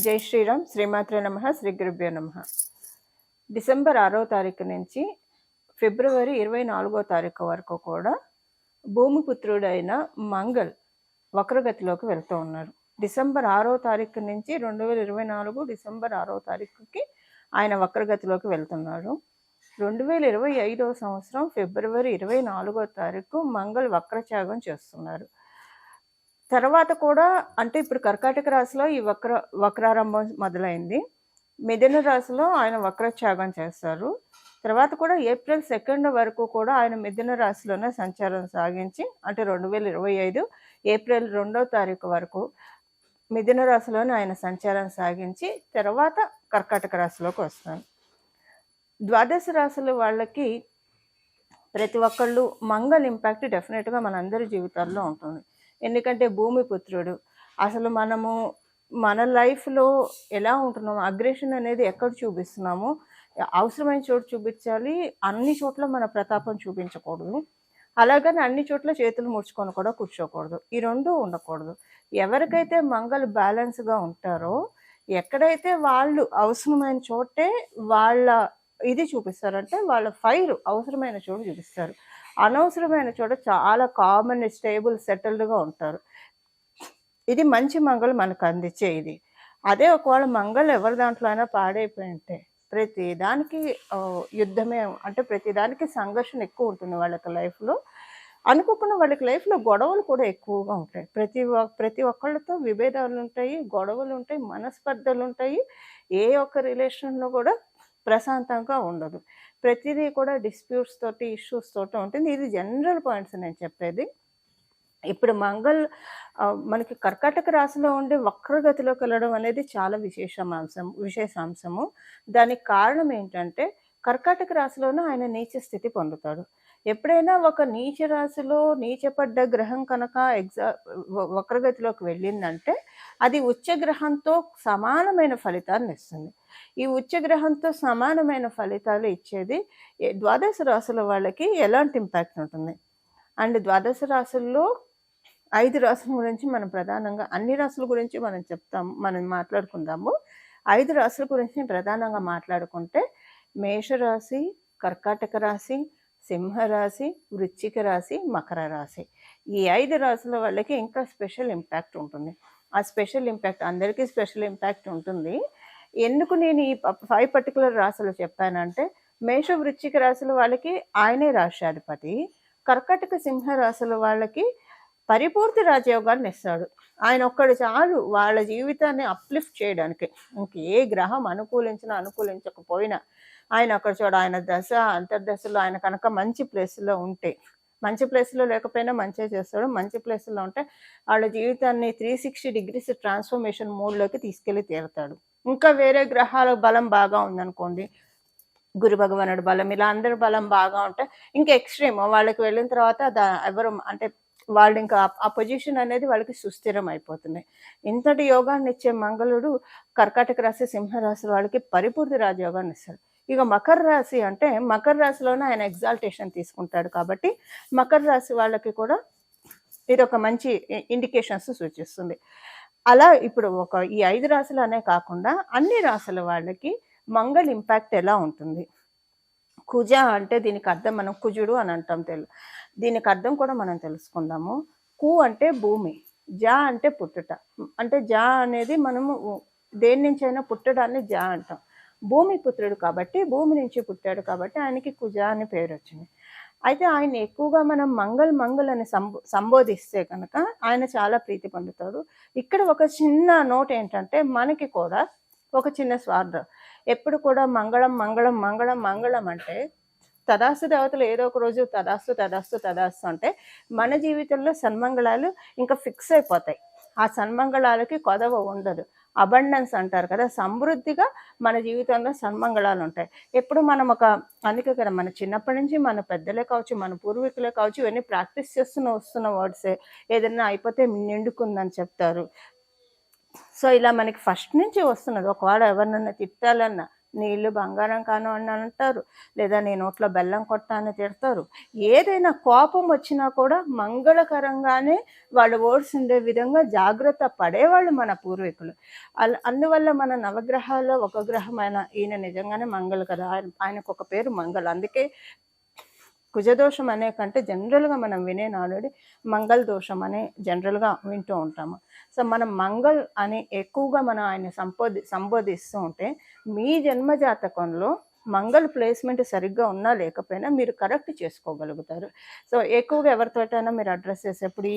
జై శ్రీరామ్. శ్రీమాత్రే నమః. శ్రీ గురుభ్యో నమః. డిసెంబర్ 6వ తారీఖు నుంచి ఫిబ్రవరి 24వ తారీఖు వరకు కూడా భూమిపుత్రుడైన మంగళ్ వక్రగతిలోకి వెళ్తూ ఉన్నారు. డిసెంబర్ 6వ తారీఖు నుంచి 2024 డిసెంబర్ 6వ తారీఖుకి ఆయన వక్రగతిలోకి వెళ్తున్నారు. 2025వ సంవత్సరం ఫిబ్రవరి 24వ తారీఖు మంగళ్ వక్రత్యాగం చేస్తున్నారు. తర్వాత కూడా అంటే ఇప్పుడు కర్కాటక రాశిలో ఈ వక్రారంభం మొదలైంది. మిథున రాశిలో ఆయన వక్రత్యాగం చేస్తారు. తర్వాత కూడా ఏప్రిల్ 2 వరకు కూడా ఆయన మిథున రాశిలోనే సంచారం సాగించి అంటే 2025 ఏప్రిల్ 2వ తారీఖు వరకు మిథున రాశిలోనే ఆయన సంచారం సాగించి తర్వాత కర్కాటక రాశిలోకి వస్తారు. ద్వాదశ రాశుల వాళ్ళకి ప్రతి ఒక్కళ్ళు మంగళ ఇంపాక్ట్ డెఫినెట్గా మనందరి జీవితాల్లో ఉంటుంది. ఎందుకంటే భూమిపుత్రుడు అసలు మనము మన లైఫ్లో ఎలా ఉంటున్నాము, అగ్రెషన్ అనేది ఎక్కడ చూపిస్తున్నామో అవసరమైన చోటు చూపించాలి, అన్ని చోట్ల మన ప్రతాపం చూపించకూడదు. అలాగని అన్ని చోట్ల చేతులు ముడుచుకొని కూడా కూర్చోకూడదు. ఈ రెండు ఉండకూడదు. ఎవరికైతే మంగళ బ్యాలెన్స్గా ఉంటారో ఎక్కడైతే వాళ్ళు అవసరమైన చోటే వాళ్ళ ఇది చూపిస్తారంటే వాళ్ళ ఫైర్ అవసరమైన చోటు చూపిస్తారు. అనవసరమైన చోట చాలా కామన్ స్టేబుల్ సెటిల్డ్గా ఉంటారు. ఇది మంచి మంగళ మనకు అందించే ఇది. అదే ఒకవేళ మంగళ ఎవరి దాంట్లో అయినా పాడైపోయి ఉంటే ప్రతి దానికి యుద్ధమే అంటే ప్రతి దానికి సంఘర్షణ ఎక్కువ ఉంటుంది వాళ్ళకి లైఫ్లో. అనుకోకుండా వాళ్ళకి లైఫ్లో గొడవలు కూడా ఎక్కువగా ఉంటాయి. ప్రతి ఒక్కళ్ళతో విభేదాలు ఉంటాయి, గొడవలు ఉంటాయి, మనస్పర్ధలు ఉంటాయి. ఏ ఒక్క రిలేషన్లో కూడా ప్రశాంతంగా ఉండదు. ప్రతిదీ కూడా డిస్ప్యూట్స్ తోటి ఇష్యూస్ తోటి ఉంటుంది. ఇది జనరల్ పాయింట్స్ నేను చెప్పేది. ఇప్పుడు మంగళ్ మనకి కర్కాటక రాశిలో ఉండి వక్రగతిలోకి వెళ్ళడం అనేది చాలా విశేషాంశము. దానికి కారణం ఏంటంటే కర్కాటక రాశిలోనూ ఆయన నీచ స్థితి పొందుతాడు. ఎప్పుడైనా ఒక నీచ రాశిలో నీచపడ్డ గ్రహం కనుక వక్రగతిలోకి వెళ్ళిందంటే అది ఉచ్చగ్రహంతో సమానమైన ఫలితాన్ని ఇస్తుంది. ఈ ఉచ్చగ్రహంతో సమానమైన ఫలితాలు ఇచ్చేది ద్వాదశ రాశుల వాళ్ళకి ఎలాంటి ఇంపాక్ట్ ఉంటుంది. అండ్ ద్వాదశ రాశుల్లో 5 రాశుల గురించి మనం ప్రధానంగా అన్ని రాశుల గురించి మనం మాట్లాడుకుందాము. 5 రాశుల గురించి ప్రధానంగా మాట్లాడుకుంటే మేషరాశి, కర్కాటక రాశి, సింహరాశి, వృశ్చిక రాశి, మకర రాశి. ఈ 5 రాశుల వాళ్ళకి ఇంకా స్పెషల్ ఇంపాక్ట్ ఉంటుంది. ఆ స్పెషల్ ఇంపాక్ట్ అందరికీ స్పెషల్ ఇంపాక్ట్ ఉంటుంది. ఎందుకు నేను ఈ 5 పర్టికులర్ రాశులు చెప్పానంటే మేష వృశ్చిక రాశుల వాళ్ళకి ఆయనే రాష్ట్రాధిపతి. కర్కాటక సింహ రాశుల వాళ్ళకి పరిపూర్తి రాజయోగాన్ని ఇస్తాడు. ఆయన ఒక్కడు చాలు వాళ్ళ జీవితాన్ని అప్లిఫ్ట్ చేయడానికి. ఇంక ఏ గ్రహం అనుకూలించకపోయినా ఆయన అక్కడ ఆయన దశ అంతర్దశలో ఆయన కనుక మంచి ప్లేస్లో ఉంటే, మంచి ప్లేస్లో లేకపోయినా మంచిగా చేస్తాడు. మంచి ప్లేస్లో ఉంటే వాళ్ళ జీవితాన్ని 360 డిగ్రీస్ ట్రాన్స్ఫర్మేషన్ మోడ్లోకి తీసుకెళ్ళి తీరుతాడు. ఇంకా వేరే గ్రహాల బలం బాగా ఉందనుకోండి, గురు భగవానుడు బలం ఇలా అందరి బలం బాగా ఉంటే ఇంకా ఎక్స్ట్రీమ్ వాళ్ళకి వెళ్ళిన తర్వాత ఎవరు అంటే వాళ్ళు ఇంకా ఆ పొజిషన్ అనేది వాళ్ళకి సుస్థిరం అయిపోతుంది. ఇంతటి యోగాన్ని ఇచ్చే మంగళుడు కర్కాటక రాశి, సింహరాశి వాళ్ళకి పరిపూర్తి రాజయోగాన్ని ఇస్తాడు. ఇక మకర రాశి అంటే మకర రాశిలోనే ఆయన ఎగ్జాల్టేషన్ తీసుకుంటాడు కాబట్టి మకర రాశి వాళ్ళకి కూడా ఇది ఒక మంచి ఇండికేషన్స్ సూచిస్తుంది. అలా ఇప్పుడు ఈ 5 రాశులు అనే కాకుండా అన్ని రాశుల వాళ్ళకి మంగళ ఇంపాక్ట్ ఎలా ఉంటుంది. కుజ అంటే దీనికి అర్థం మనం కుజుడు అని అంటాం. దీనికి అర్థం కూడా మనం తెలుసుకుందాము. కు అంటే భూమి, జా అంటే పుట్టుట. అంటే జా అనేది మనము దేని నుంచి అయినా పుట్టడాన్ని జా అంటాం. భూమి పుత్రుడు కాబట్టి భూమి నుంచి పుట్టాడు కాబట్టి ఆయనకి కుజ అని పేరు వచ్చింది. అయితే ఆయన ఎక్కువగా మనం మంగళ్ అని సంబోధిస్తే కనుక ఆయన చాలా ప్రీతి పొందుతాడు. ఇక్కడ ఒక చిన్న నోట్ ఏంటంటే మనకి కూడా ఒక చిన్న స్వార్థం. ఎప్పుడు కూడా మంగళం అంటే తదాస్తు దేవతలు ఏదో ఒక రోజు తదాస్తు అంటే మన జీవితంలో సన్మంగళాలు ఇంకా ఫిక్స్ అయిపోతాయి. ఆ సన్మంగళాలకి కొదవ ఉండదు. అబండెన్స్ అంటారు కదా, సమృద్ధిగా మన జీవితంలో సన్మంగళాలు ఉంటాయి. ఎప్పుడు మనం అందుకే కదా మన చిన్నప్పటి నుంచి మన పెద్దలే కావచ్చు, మన పూర్వీకులే కావచ్చు, ఇవన్నీ ప్రాక్టీస్ వస్తున్న వర్డ్సే. ఏదైనా అయిపోతే నిండుకుందని చెప్తారు. సో ఇలా మనకి ఫస్ట్ నుంచి వస్తున్నది. ఒకవేళ ఎవరినన్నా తిట్టాలన్నా నీ ఇల్లు బంగారం కాను అని అంటారు, లేదా నీ నోట్లో బెల్లం కొట్ట అని తిడతారు. ఏదైనా కోపం వచ్చినా కూడా మంగళకరంగానే వాళ్ళు వర్డ్స్ ఉండే విధంగా జాగ్రత్త పడేవాళ్ళు మన పూర్వీకులు. అందువల్ల మన నవగ్రహాల్లో ఒక గ్రహమైన ఈయన నిజంగానే మంగళ కదా, ఆయనకు ఒక పేరు మంగళ. అందుకే కుజదోషం అనే కంటే జనరల్గా మనం వినే నానుడి మంగళ దోషం అనే జనరల్గా వింటూ ఉంటాము. సో మనం మంగళ్ అని ఎక్కువగా మనం ఆయన సంబోధిస్తూ ఉంటే, మీ జన్మ జాతకంలో మంగళ ప్లేస్మెంట్ సరిగ్గా ఉన్నా లేకపోయినా మీరు కరెక్ట్ చేసుకోగలుగుతారు. సో ఎక్కువగా ఎవరితోటైనా మీరు అడ్రస్ చేసేప్పుడు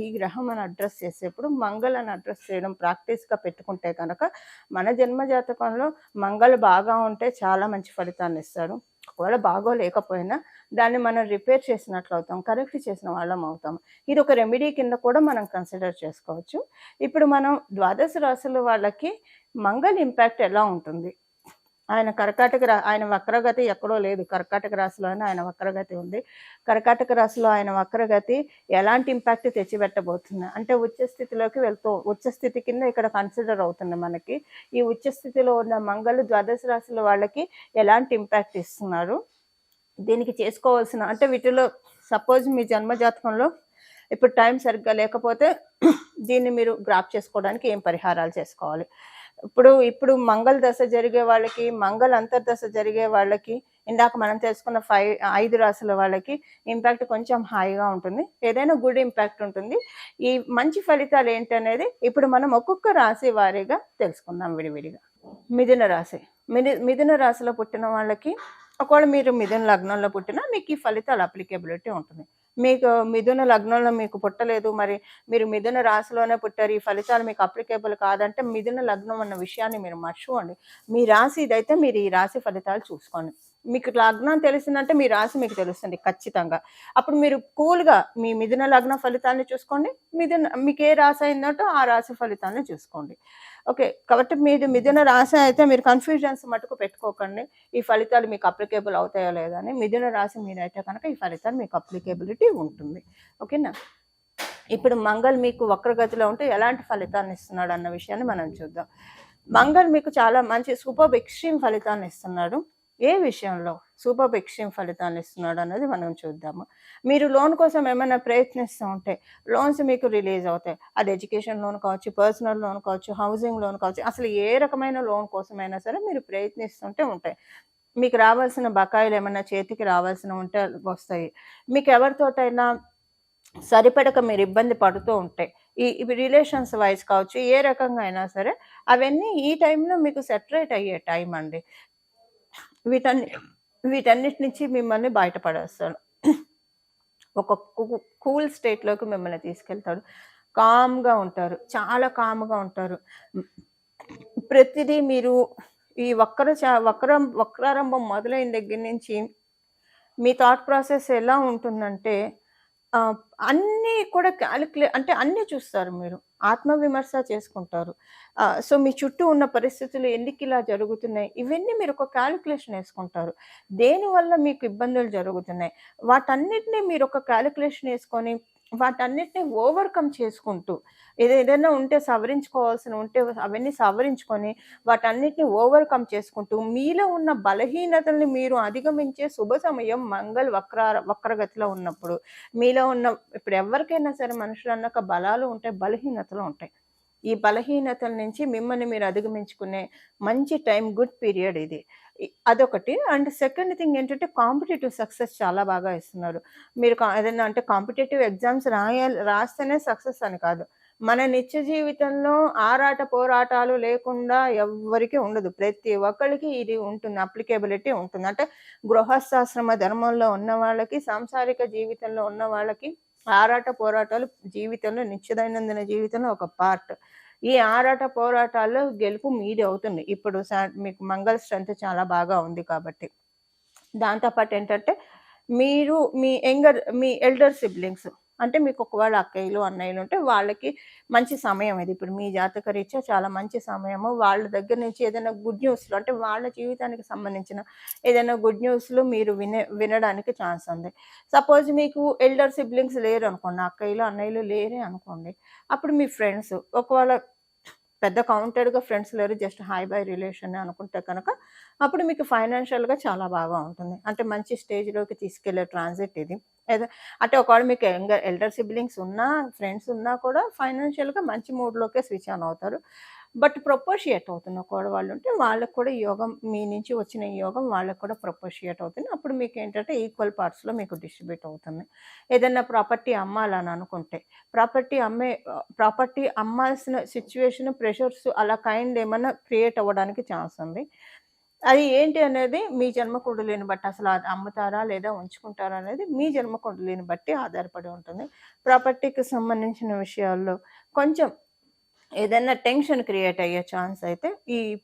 ఈ గ్రహం అని అడ్రస్ చేసేప్పుడు మంగళ అని అడ్రస్ చేయడం ప్రాక్టీస్గా పెట్టుకుంటే కనుక మన జన్మ జాతకంలో మంగళ బాగా ఉంటే చాలా మంచి ఫలితాన్ని ఇస్తాడు. ఒకవేళ బాగోలేకపోయినా దాన్ని మనం రిపేర్ చేసినట్లు అవుతాం, కరెక్ట్ చేసిన వాళ్ళం అవుతాం. ఇది ఒక రెమెడీ కింద కూడా మనం కన్సిడర్ చేసుకోవచ్చు. ఇప్పుడు మనం ద్వాదశ రాశుల వాళ్ళకి మంగళ ఇంపాక్ట్ ఎలా ఉంటుంది? ఆయన ఆయన వక్రగతి ఎక్కడో లేదు, కర్కాటక రాశిలోనే ఆయన వక్రగతి ఉంది. కర్కాటక రాశిలో ఆయన వక్రగతి ఎలాంటి ఇంపాక్ట్ తెచ్చిపెట్టబోతుంది అంటే ఉచ్చస్థితిలోకి ఉచ్చస్థితి కింద ఇక్కడ కన్సిడర్ అవుతుంది మనకి. ఈ ఉచ్చస్థితిలో ఉన్న మంగళ ద్వాదశ రాశుల వాళ్ళకి ఎలాంటి ఇంపాక్ట్ ఇస్తున్నారు, దీనికి చేసుకోవాల్సిన అంటే వీటిలో సపోజ్ మీ జన్మ జాతకంలో ఇప్పుడు టైం సరిగ్గా లేకపోతే దీన్ని మీరు గ్రాప్ చేసుకోవడానికి ఏం పరిహారాలు చేసుకోవాలి? ఇప్పుడు మంగళ దశ జరిగే వాళ్ళకి, మంగళ అంతర్దశ జరిగే వాళ్ళకి, ఇందాక మనం తెలుసుకున్న 5 రాశుల వాళ్ళకి ఇంపాక్ట్ కొంచెం హాయిగా ఉంటుంది, ఏదైనా గుడ్ ఇంపాక్ట్ ఉంటుంది. ఈ మంచి ఫలితాలు ఏంటనేది ఇప్పుడు మనం ఒక్కొక్క రాశి వారీగా తెలుసుకుందాం విడివిడిగా. మిథున రాశి. మిథున రాశిలో పుట్టిన వాళ్ళకి, ఒకవేళ మీరు మిథున లగ్నంలో పుట్టినా మీకు ఈ ఫలితాలు అప్లికేబిలిటీ ఉంటుంది. మీకు మిథున లగ్నంలో మీకు పుట్టలేదు, మరి మీరు మిథున రాశిలోనే పుట్టారు, ఈ ఫలితాలు మీకు అప్లికేబుల్ కాదంటే మిథున లగ్నం అన్న విషయాన్ని మీరు మర్చిపోండి. మీ రాశి ఇదైతే మీరు ఈ రాశి ఫలితాలు చూసుకోండి. మీకు లగ్నం తెలిసిందంటే మీ రాశి మీకు తెలుస్తుంది ఖచ్చితంగా. అప్పుడు మీరు కూల్గా మీ మిథున లగ్న ఫలితాన్ని చూసుకోండి, మీకు ఏ రాశి అయిందంటో ఆ రాశి ఫలితాన్ని చూసుకోండి. ఓకే, కాబట్టి మీది మిథున రాశి అయితే మీరు కన్ఫ్యూజన్స్ మటుకు పెట్టుకోకండి, ఈ ఫలితాలు మీకు అప్లికేబుల్ అవుతాయో లేదా అని. మిథున రాశి మీదైతే కనుక ఈ ఫలితాలు మీకు అప్లికేబిలిటీ ఉంటుంది. ఓకేనా? ఇప్పుడు మంగళ మీకు వక్రగతిలో ఉంటే ఎలాంటి ఫలితాన్ని ఇస్తున్నాడు అన్న విషయాన్ని మనం చూద్దాం. మంగళ మీకు చాలా మంచి సూపర్ ఎక్స్ట్రీమ్ ఫలితాన్ని ఇస్తున్నాడు. ఏ విషయంలో సూపర్ ఎక్స్ట్రీమ్ ఫలితాన్ని ఇస్తున్నాడు అన్నది మనం చూద్దాము. మీరు లోన్ కోసం ఏమైనా ప్రయత్నిస్తూ ఉంటే లోన్స్ మీకు రిలీజ్ అవుతాయి. అది ఎడ్యుకేషన్ లోన్ కావచ్చు, పర్సనల్ లోన్ కావచ్చు, హౌసింగ్ లోన్ కావచ్చు, అసలు ఏ రకమైన లోన్ కోసమైనా సరే మీరు ప్రయత్నిస్తుంటే ఉంటాయి. మీకు రావాల్సిన బకాయిలు ఏమైనా చేతికి రావాల్సిన ఉంటే వస్తాయి. మీకు ఎవరితోటైనా సరిపడక మీరు ఇబ్బంది పడుతూ ఉంటాయి, ఈ రిలేషన్స్ వైజ్ కావచ్చు, ఏ రకంగా అయినా సరే అవన్నీ ఈ టైంలో మీకు సెటరేట్ అయ్యే టైం అండి. వీటన్నిటి నుంచి మిమ్మల్ని బయటపడేస్తాడు, ఒక కూల్ స్టేట్లోకి మిమ్మల్ని తీసుకెళ్తాడు. కామ్గా ఉంటారు, చాలా కామ్గా ఉంటారు. ప్రతిదీ మీరు ఈ వక్రారంభం మొదలైన దగ్గర నుంచి మీ థాట్ ప్రాసెస్ ఎలా ఉంటుందంటే అన్నీ కూడా అంటే అన్నీ చూస్తారు, మీరు ఆత్మవిమర్శ చేసుకుంటారు. సో మీ చుట్టూ ఉన్న పరిస్థితులు ఎందుకు ఇలా జరుగుతున్నాయి ఇవన్నీ మీరు ఒక క్యాలిక్యులేషన్ వేసుకుంటారు. దేనివల్ల మీకు ఇబ్బందులు జరుగుతున్నాయి వాటన్నిటిని మీరు ఒక క్యాలిక్యులేషన్ వేసుకొని వాటన్నిటిని ఓవర్కమ్ చేసుకుంటూ ఏదైనా ఉంటే సవరించుకోవాల్సిన ఉంటే అవన్నీ సవరించుకొని వాటన్నిటిని ఓవర్కమ్ చేసుకుంటూ మీలో ఉన్న బలహీనతల్ని మీరు అధిగమించే శుభ సమయం మంగళ వక్రగతిలో ఉన్నప్పుడు. మీలో ఉన్న ఇప్పుడు ఎవరికైనా సరే మనుషులు అన్నాక బలాలు ఉంటాయి, బలహీనతలు ఉంటాయి. ఈ బలహీనతల నుంచి మిమ్మల్ని మీరు అధిగమించుకునే మంచి టైం, గుడ్ పీరియడ్ ఇది. అదొకటి. అండ్ సెకండ్ థింగ్ ఏంటంటే కాంపిటేటివ్ సక్సెస్ చాలా బాగా ఇస్తున్నారు. మీరు ఏదైనా అంటే కాంపిటేటివ్ ఎగ్జామ్స్ రాస్తేనే సక్సెస్ అని కాదు, మన నిత్య జీవితంలో ఆరాట పోరాటాలు లేకుండా ఎవ్వరికీ ఉండదు. ప్రతి ఒక్కరికి ఇది ఉంటుంది, అప్లికేబిలిటీ ఉంటుంది. అంటే గృహస్థాశ్రమ ధర్మంలో ఉన్న వాళ్ళకి, సాంసారిక జీవితంలో ఉన్న వాళ్ళకి ఆరాట పోరాటాలు జీవితంలో నిత్యదైనందిన జీవితంలో ఒక పార్ట్. ఈ ఆరాట పోరాటాల్లో గెలుపు మీది అవుతుంది. ఇప్పుడు మీకు మంగళ స్ట్రెంత్ చాలా బాగా ఉంది కాబట్టి. దాంతోపాటు ఏంటంటే మీరు మీ ఎల్డర్ సిబ్లింగ్స్ అంటే మీకు ఒకవేళ అక్కయ్యలు అన్నయ్యలు ఉంటే వాళ్ళకి మంచి సమయం ఇది. ఇప్పుడు మీ జాతక రీత్యా చాలా మంచి సమయము. వాళ్ళ దగ్గర నుంచి ఏదైనా గుడ్ న్యూస్లు అంటే వాళ్ళ జీవితానికి సంబంధించిన ఏదైనా గుడ్ న్యూస్లు మీరు వినడానికి ఛాన్స్ ఉంది. సపోజ్ మీకు ఎల్డర్ సిబ్లింగ్స్ లేరు అనుకోండి, అక్కయ్యలు అన్నయ్యలు లేరే అనుకోండి, అప్పుడు మీ ఫ్రెండ్స్ ఒకవేళ పెద్ద కౌంటెడ్‌గా ఫ్రెండ్స్ లేరు. జస్ట్ హాయ్ బై రిలేషన్ అనుకుంటే కనుక, అప్పుడు మీకు ఫైనాన్షియల్‌గా చాలా బాగా ఉంటుంది. అంటే మంచి స్టేజ్‌లోకి తీసుకెళ్ళే ట్రాన్సిట్ ఇది. ఏదో అంటే ఒకవేళ మీకు ఎల్డర్ సిబ్లింగ్స్ ఉన్నా, ఫ్రెండ్స్ ఉన్నా కూడా ఫైనాన్షియల్‌గా మంచి మూడ్‌లోకే స్విచ్ ఆన్ అవుతారు. బట్ ప్రొపోషియేట్ అవుతున్న కూడా వాళ్ళుంటే, వాళ్ళకి కూడా ఈ యోగం మీ నుంచి వచ్చిన ఈ యోగం వాళ్ళకి కూడా ప్రొపోషియేట్ అవుతుంది. అప్పుడు మీకేంటంటే ఈక్వల్ పార్ట్స్‌లో మీకు డిస్ట్రిబ్యూట్ అవుతుంది. ఏదన్నా ప్రాపర్టీ అమ్మాలని అనుకుంటే, ప్రాపర్టీ అమ్మాల్సిన సిట్యుయేషన్, ప్రెషర్స్ అలా కైండ్ ఏమన్నా క్రియేట్ అవ్వడానికి ఛాన్స్ ఉంది. అది ఏంటి అనేది మీ జన్మ కుండలిని బట్టి అసలు అది అమ్ముతారా? లేదా ఉంచుకుంటారా? అనేది మీ జన్మ కుండలిని బట్టి ఆధారపడి ఉంటుంది. ప్రాపర్టీకి సంబంధించిన విషయాల్లో కొంచెం ఏదన్నా టెన్షన్ క్రియేట్ అయ్యే ఛాన్స్ అయితే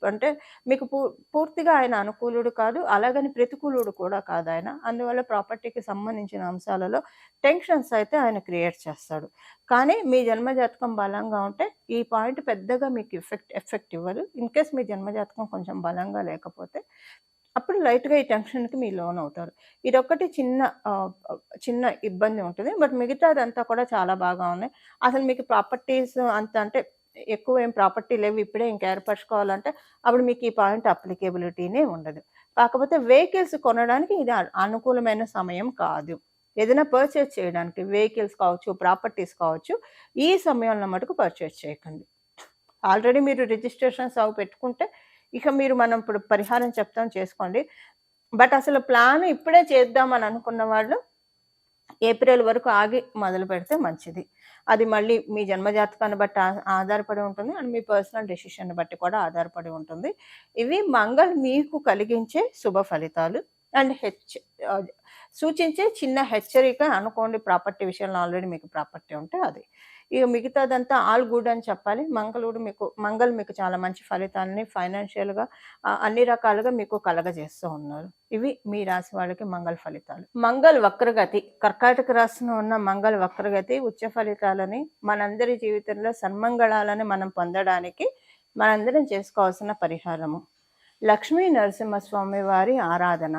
అంటే మీకు పూర్తిగా ఆయన అనుకూలుడు కాదు. అలాగని ప్రతికూలుడు కూడా కాదాయన. అందువల్ల ప్రాపర్టీకి సంబంధించిన అంశాలలో టెన్షన్స్ అయితే ఆయన క్రియేట్ చేస్తాడు. కానీ మీ జన్మజాతకం బలంగా ఉంటే ఈ పాయింట్ పెద్దగా మీకు ఎఫెక్ట్ ఇవ్వదు. ఇన్‌కేస్ మీ జన్మజాతకం కొంచెం బలంగా లేకపోతే అప్పుడు లైట్‌గా ఈ టెన్షన్‌కి మీరు లోనవుతారు. ఇదొక్కటి చిన్న ఇబ్బంది ఉంటుంది. బట్ మిగతాదంతా కూడా చాలా బాగా ఉన్నాయి. అసలు మీకు ప్రాపర్టీస్ అంత అంటే ఎక్కువ ఏం ప్రాపర్టీ లేవు. ఇప్పుడే ఇంక ఏర్పరచుకోవాలంటే అప్పుడు మీకు ఈ పాయింట్ అప్లికేబిలిటీనే ఉండదు. కాకపోతే వెహికల్స్ కొనడానికి ఇది అనుకూలమైన సమయం కాదు. ఏదైనా పర్చేజ్ చేయడానికి వెహికల్స్ కావచ్చు, ప్రాపర్టీస్ కావచ్చు, ఈ సమయంలో మటుకు పర్చేజ్ చేయకండి. ఆల్రెడీ మీరు రిజిస్ట్రేషన్స్ అవి పెట్టుకుంటే ఇక మనం ఇప్పుడు పరిహారం చెప్తాం చేసుకోండి. బట్ అసలు ప్లాన్ ఇప్పుడే చేద్దామని అనుకున్న వాళ్ళు ఏప్రిల్ వరకు ఆగి మొదలుపెడితే మంచిది. అది మళ్ళీ మీ జన్మజాతకాన్ని బట్టి ఆధారపడి ఉంటుంది. అండ్ మీ పర్సనల్ డెసిషన్‌ని బట్టి కూడా ఆధారపడి ఉంటుంది. ఇవి మీకు కలిగించే శుభ ఫలితాలు. అండ్ సూచించే చిన్న హెచ్చరిక అనుకోండి. ప్రాపర్టీ విషయంలో ఆల్రెడీ మీకు ప్రాపర్టీ ఉంటే అది. ఇక మిగతాదంతా ఆల్ గుడ్ అని చెప్పాలి. మంగళ్ మీకు చాలా మంచి ఫలితాలని ఫైనాన్షియల్‌గా అన్ని రకాలుగా మీకు కలగజేస్తూ ఉన్నారు. ఇవి మీ రాశి వాళ్ళకి మంగళ ఫలితాలు. మంగళ్ వక్రగతి కర్కాటక రాశిలో ఉన్న మంగళ వక్రగతి ఉచ్చ ఫలితాలని మనందరి జీవితంలో సన్మంగళాలని మనం పొందడానికి మనందరం చేసుకోవాల్సిన పరిహారము. లక్ష్మీ నరసింహస్వామి వారి ఆరాధన.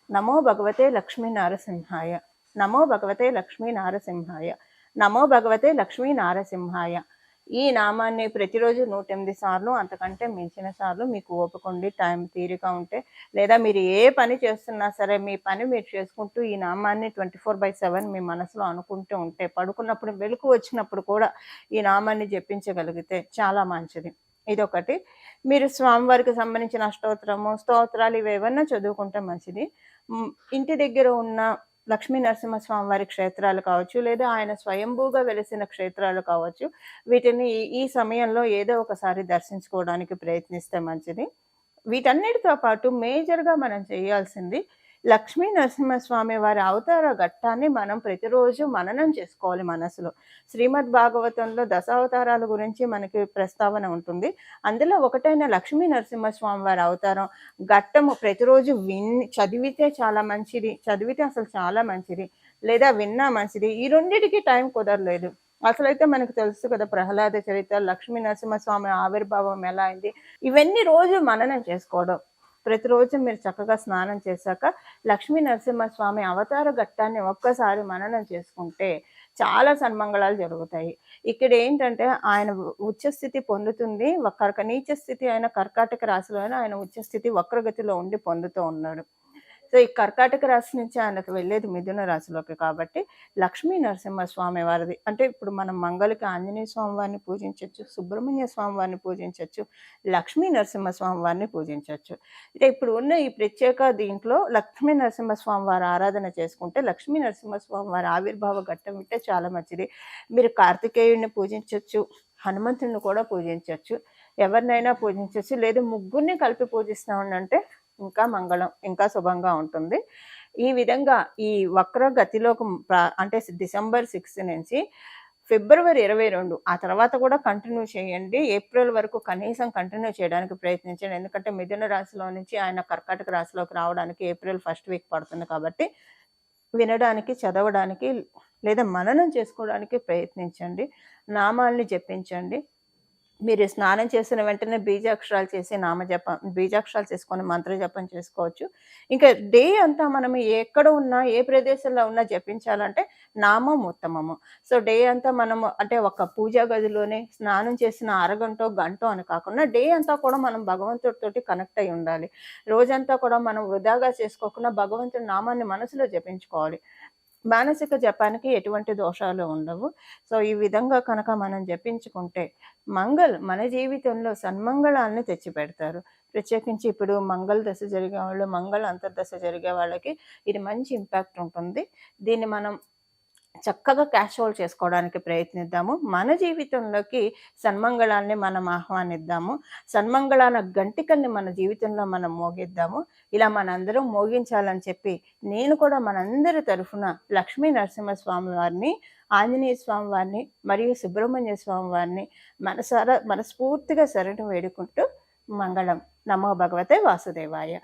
నమో భగవతే లక్ష్మీ నారసింహాయ. నమో భగవతే లక్ష్మీ నారసింహాయ. నమో భగవతే లక్ష్మీ నారసింహాయ. ఈ నామాన్ని ప్రతిరోజు 108 సార్లు అంతకంటే మించిన సార్లు మీకు ఓపికండి, టైం తీరిక ఉంటే, లేదా మీరు ఏ పని చేస్తున్నా సరే మీ పని మీరు చేసుకుంటూ ఈ నామాన్ని 24/7 మీ మనసులో అనుకుంటూ ఉంటే, పడుకున్నప్పుడు వెలుగు వచ్చినప్పుడు కూడా ఈ నామాన్ని జపించగలిగితే చాలా మంచిది. ఇదొకటి. మీరు స్వామివారికి సంబంధించిన స్తోత్రాలు ఇవేవన్నా చదువుకుంటే మంచిది. ఇంటి దగ్గర ఉన్న లక్ష్మీ నరసింహస్వామి వారి క్షేత్రాలు కావచ్చు, లేదా ఆయన స్వయంభూగా వెలిసిన క్షేత్రాలు కావచ్చు, వీటిని ఈ సమయంలో ఏదో ఒకసారి దర్శించుకోవడానికి ప్రయత్నిస్తే మంచిది. వీటన్నిటితో పాటు మేజర్‌గా మనం చేయాల్సింది లక్ష్మీ నరసింహస్వామి వారి అవతార ఘట్టాన్ని మనం ప్రతిరోజు మననం చేసుకోవాలి మనసులో. శ్రీమద్ భాగవతంలో దశావతారాల గురించి మనకి ప్రస్తావన ఉంటుంది. అందులో ఒకటైన లక్ష్మీ నరసింహస్వామి వారి అవతారం ఘట్టము ప్రతిరోజు చదివితే చాలా మంచిది. చదివితే అసలు చాలా మంచిది. లేదా విన్నా మంచిది. ఈ రెండిటికి టైం కుదరలేదు. అసలైతే మనకు తెలుసు కదా, ప్రహ్లాద చరిత్ర, లక్ష్మీ నరసింహస్వామి ఆవిర్భావం ఎలా అయింది, ఇవన్నీ రోజు మననం చేసుకోవడం. ప్రతిరోజు మీరు చక్కగా స్నానం చేశాక లక్ష్మీ నరసింహస్వామి అవతార ఘట్టాన్ని ఒక్కసారి మననం చేసుకుంటే చాలా సన్మంగళాలు జరుగుతాయి. ఇక్కడ ఏంటంటే ఆయన ఉచ్చస్థితి పొందుతుంది. నీచ స్థితి అయిన కర్కాటక రాశిలో ఆయన ఉచ్చస్థితి వక్రగతిలో ఉండి పొందుతూ ఉన్నాడు. సో ఈ కర్కాటక రాశి నుంచి ఆయనకు వెళ్ళేది మిథున రాశిలోకి. కాబట్టి లక్ష్మీ నరసింహస్వామి వారిది అంటే ఇప్పుడు మనం మంగళకి ఆంజనేయ స్వామి వారిని పూజించవచ్చు, సుబ్రహ్మణ్య స్వామి వారిని పూజించవచ్చు, లక్ష్మీ నరసింహస్వామి వారిని పూజించవచ్చు. అంటే ఇప్పుడు ఉన్న ఈ ప్రత్యేక దీంట్లో లక్ష్మీ నరసింహస్వామి వారి ఆరాధన చేసుకుంటే లక్ష్మీ నరసింహస్వామి వారి ఆవిర్భావ ఘట్టం ఉంటే చాలా మంచిది. మీరు కార్తికేయుడిని పూజించవచ్చు, హనుమంతుడిని కూడా పూజించవచ్చు, ఎవరినైనా పూజించవచ్చు. లేదా ముగ్గురిని కలిపి పూజిస్తామంటే ఇంకా మంగళం, ఇంకా శుభంగా ఉంటుంది. ఈ విధంగా ఈ వక్ర గతిలోకి అంటే డిసెంబర్ 6 నుంచి ఫిబ్రవరి 22 ఆ తర్వాత కూడా కంటిన్యూ చేయండి. ఏప్రిల్ వరకు కనీసం కంటిన్యూ చేయడానికి ప్రయత్నించండి. ఎందుకంటే మిథున రాశిలో నుంచి ఆయన కర్కాటక రాశిలోకి రావడానికి ఏప్రిల్ 1st వీక్ పడుతుంది. కాబట్టి వినడానికి, చదవడానికి లేదా మననం చేసుకోవడానికి ప్రయత్నించండి. నామాల్ని జపించండి. మీరు స్నానం చేసిన వెంటనే బీజాక్షరాలు చేసి నామజపం బీజాక్షరాలు చేసుకొని మంత్ర జపం చేసుకోవచ్చు. ఇంకా డే అంతా మనం ఎక్కడ ఉన్నా, ఏ ప్రదేశంలో ఉన్నా జపించాలంటే నామం ఉత్తమము. సో, డే అంతా మనము అంటే ఒక పూజా గదిలోనే స్నానం చేసిన అరగంటో, గంటో అని కాకుండా డే అంతా కూడా మనం భగవంతుడితోటి కనెక్ట్ అయ్యి ఉండాలి. రోజంతా కూడా మనం వృధాగా చేసుకోకుండా భగవంతుడి నామాన్ని మనసులో జపించుకోవాలి. మానసిక జపానికి ఎటువంటి దోషాలు ఉండవు. సో, ఈ విధంగా కనుక మనం జపించుకుంటే మన జీవితంలో సన్మంగళాన్ని తెచ్చిపెడతారు. ప్రత్యేకించి ఇప్పుడు మంగళ దశ జరిగేవాళ్ళు, మంగళ అంతర్దశ జరిగే వాళ్ళకి ఇది మంచి ఇంపాక్ట్ ఉంటుంది. దీన్ని మనం చక్కగా క్యాష్ హోల్డ్ చేసుకోవడానికి ప్రయత్నిద్దాము. మన జీవితంలోకి సన్మంగళాన్ని మనం ఆహ్వానిద్దాము. సన్మంగళాన గంటికల్ని మన జీవితంలో మనం మోగిద్దాము. ఇలా మనందరం మోగించాలని చెప్పి నేను కూడా మనందరి తరఫున లక్ష్మీ నరసింహస్వామి వారిని, ఆంజనేయ స్వామి వారిని మరియు సుబ్రహ్మణ్య స్వామి వారిని మనస్ఫూర్తిగా శరణు వేడుకుంటూ మంగళం. నమో భగవతే వాసుదేవాయ.